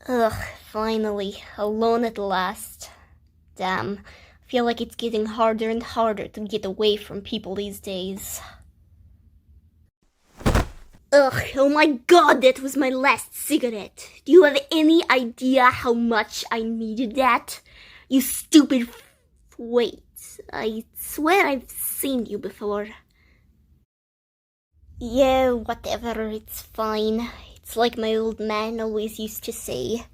Ugh, finally, alone at last. Damn, I feel like it's getting harder and harder to get away from people these days. Ugh, oh my god, that was my last cigarette. Do you have any idea how much I needed that? You stupid wait, I swear I've seen you before. Yeah, whatever, it's fine. It's like my old man always used to say,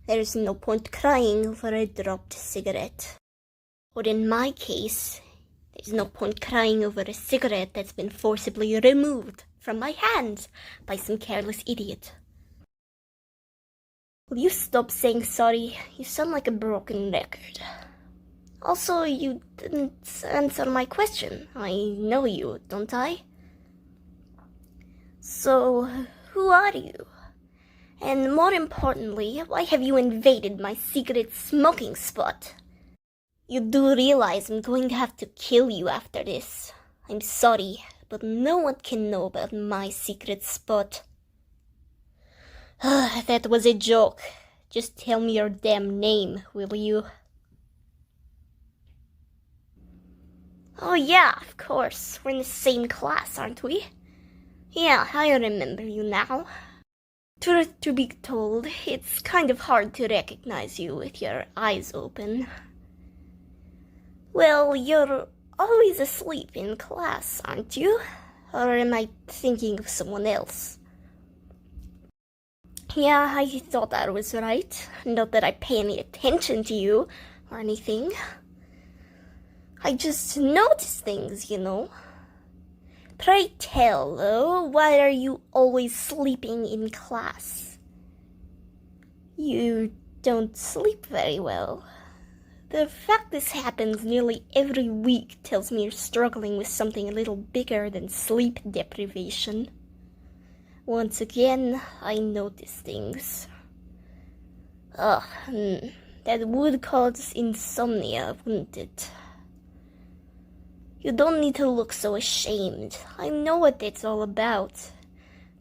there's no point crying over a dropped cigarette. Or in my case, there's no point crying over a cigarette that's been forcibly removed from my hands by some careless idiot. Will you stop saying sorry? You sound like a broken record. Also, you didn't answer my question. I know you, don't I? So, who are you? And more importantly, why have you invaded my secret smoking spot? You do realize I'm going to have to kill you after this. I'm sorry, but no one can know about my secret spot. That was a joke. Just tell me your damn name, will you? Oh yeah, of course. We're in the same class, aren't we? Yeah, I remember you now. Truth to be told, it's kind of hard to recognize you with your eyes open. Well, you're always asleep in class, aren't you? Or am I thinking of someone else? Yeah, I thought I was right. Not that I pay any attention to you or anything. I just notice things, you know. Pray tell, though, why are you always sleeping in class? You don't sleep very well. The fact this happens nearly every week tells me you're struggling with something a little bigger than sleep deprivation. Once again, I notice things. Ugh, that would cause insomnia, wouldn't it? You don't need to look so ashamed. I know what it's all about.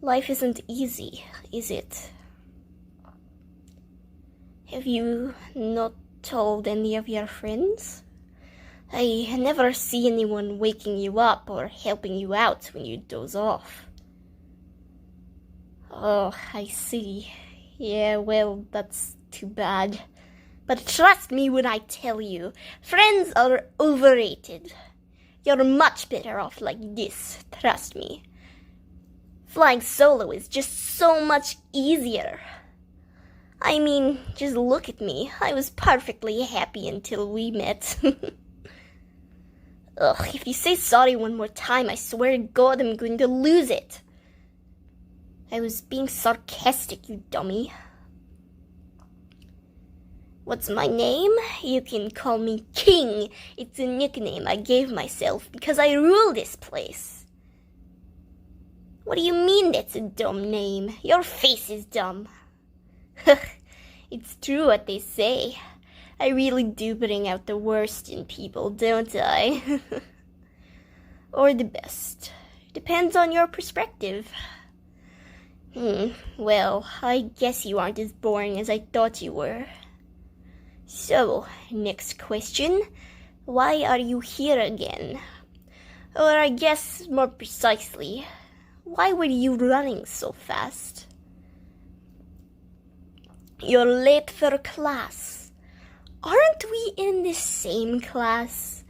Life isn't easy, is it? Have you not told any of your friends? I never see anyone waking you up or helping you out when you doze off. Oh, I see. Yeah, well, that's too bad. But trust me when I tell you, friends are overrated. You're much better off like this, trust me. Flying solo is just so much easier. I mean, just look at me. I was perfectly happy until we met. Ugh, if you say sorry one more time, I swear to God I'm going to lose it. I was being sarcastic, you dummy. What's my name? You can call me King. It's a nickname I gave myself because I rule this place. What do you mean that's a dumb name? Your face is dumb. It's true what they say. I really do bring out the worst in people, don't I? Or the best. Depends on your perspective. Well, I guess you aren't as boring as I thought you were. So, next question. Why are you here again? Or I guess more precisely, why were you running so fast? You're late for class. Aren't we in the same class?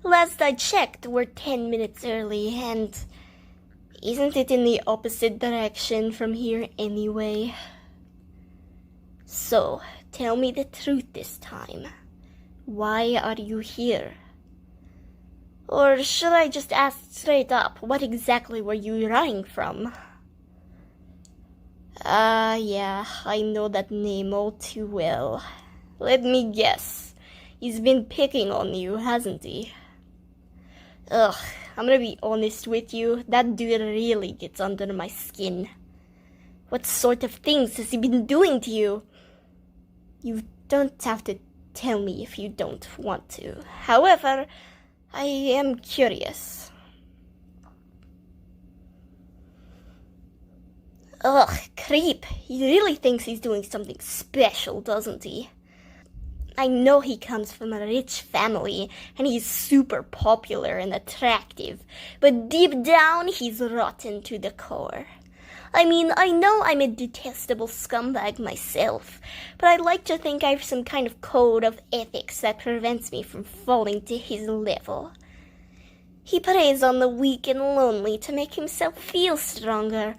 Last I checked, we're 10 minutes early, and isn't it in the opposite direction from here anyway? So, tell me the truth this time. Why are you here? Or should I just ask straight up, what exactly were you running from? Yeah, I know that name all too well. Let me guess. He's been picking on you, hasn't he? Ugh, I'm gonna be honest with you, that dude really gets under my skin. What sort of things has he been doing to you? You don't have to tell me if you don't want to. However, I am curious. Ugh, creep. He really thinks he's doing something special, doesn't he? I know he comes from a rich family, and he's super popular and attractive, but deep down, he's rotten to the core. I mean, I know I'm a detestable scumbag myself, but I'd like to think I have some kind of code of ethics that prevents me from falling to his level. He preys on the weak and lonely to make himself feel stronger,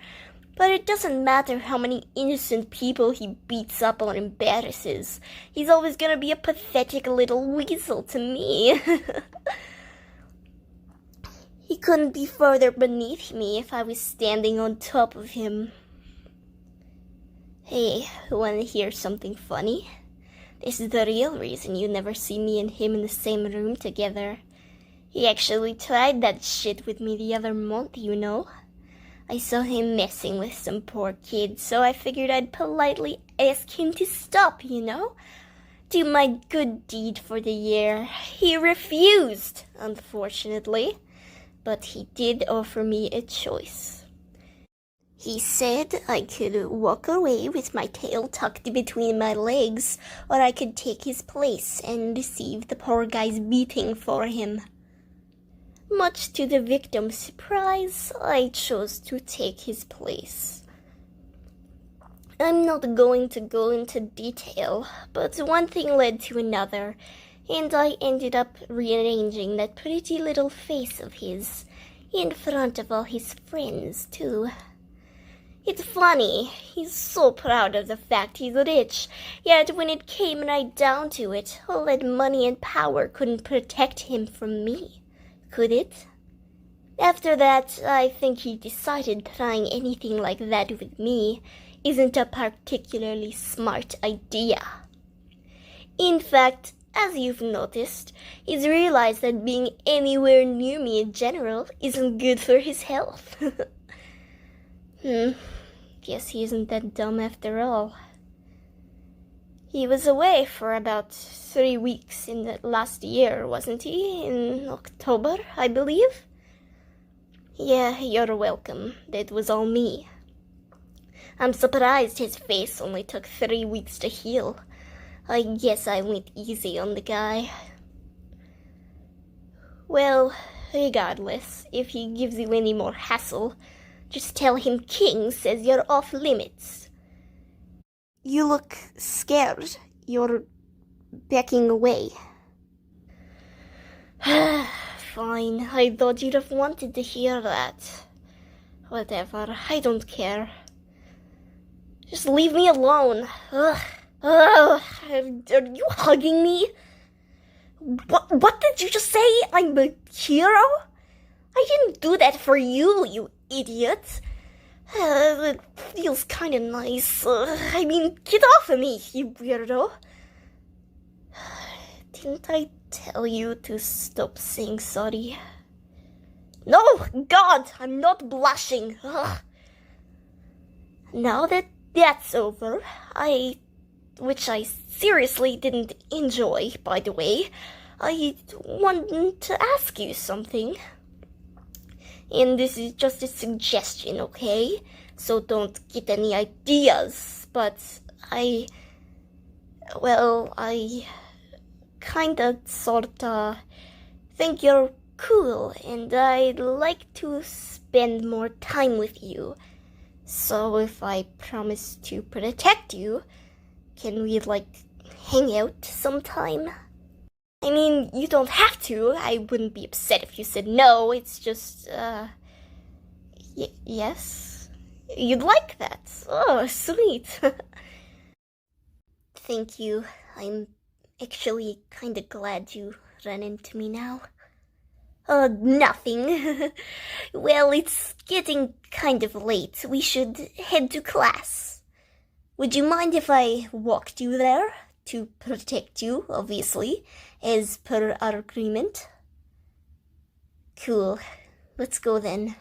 but it doesn't matter how many innocent people he beats up or embarrasses. He's always gonna be a pathetic little weasel to me. He couldn't be further beneath me if I was standing on top of him. Hey, wanna hear something funny? This is the real reason you never see me and him in the same room together. He actually tried that shit with me the other month, you know? I saw him messing with some poor kid, so I figured I'd politely ask him to stop, you know? Do my good deed for the year. He refused, unfortunately, but he did offer me a choice. He said I could walk away with my tail tucked between my legs, or I could take his place and receive the poor guy's beating for him. Much to the victim's surprise, I chose to take his place. I'm not going to go into detail, but one thing led to another, and I ended up rearranging that pretty little face of his in front of all his friends, too. It's funny, he's so proud of the fact he's rich, yet when it came right down to it, all that money and power couldn't protect him from me. Could it? After that, I think he decided trying anything like that with me isn't a particularly smart idea. In fact, as you've noticed, he's realized that being anywhere near me in general isn't good for his health. Guess he isn't that dumb after all. He was away for about 3 weeks in the last year, wasn't he? In October, I believe? Yeah, you're welcome. That was all me. I'm surprised his face only took 3 weeks to heal. I guess I went easy on the guy. Well, regardless, if he gives you any more hassle, just tell him King says you're off limits. You look scared. You're backing away. Fine, I thought you'd have wanted to hear that. Whatever, I don't care. Just leave me alone. Ugh. Are you hugging me? What did you just say? I'm a hero? I didn't do that for you, you idiot. It feels kind of nice. I mean, get off of me, you weirdo. Didn't I tell you to stop saying sorry? No, God, I'm not blushing. Ugh. Now that that's over, which I seriously didn't enjoy, by the way, I wanted to ask you something. And this is just a suggestion, okay? So don't get any ideas, but I kinda sorta think you're cool, and I'd like to spend more time with you. So if I promise to protect you, can we, hang out sometime? I mean, you don't have to. I wouldn't be upset if you said no. It's just, yes? You'd like that? Oh, sweet. Thank you. I'm actually kinda glad you ran into me now. Nothing. Well, it's getting kind of late. We should head to class. Would you mind if I walked you there? To protect you, obviously, as per our agreement. Cool. Let's go then.